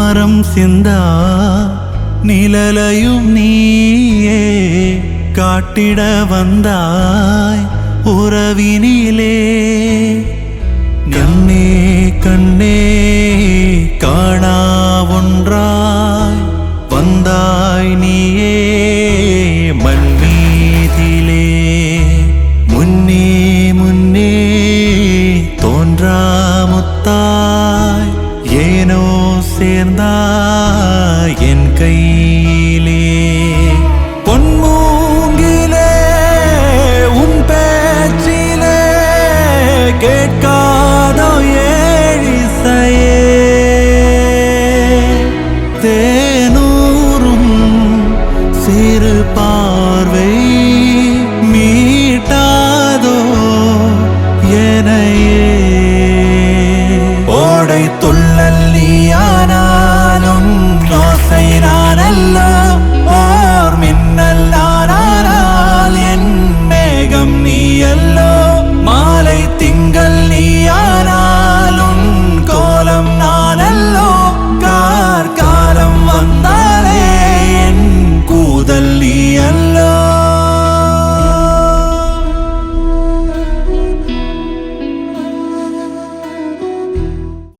மாறம் சிந்தா நிழலையும் நீயே காட்டிட வந்தாய் உறவினிலே. கண்ணே கண்ணே காணா ஒன்றாய் வந்தாய் நீயே மண்மீதிலே. முன்னே முன்னே தோன்றா முத்தாய் ஏனோ சேர்ந்தாய் என் கையிலே. பொன்மூங்கிலே உன் பேச்சிலே கேட்காதோ ஏழிசையே. தேனூரும் சிறு பார்வை மீட்டாதோ எனையே. ஓடை துள்ளல் நீயானாலும் யோசை நானல்ல. ஓர் மின்னல் நானால் என் மேகம் நீயல்லோ. மாலை திங்கள்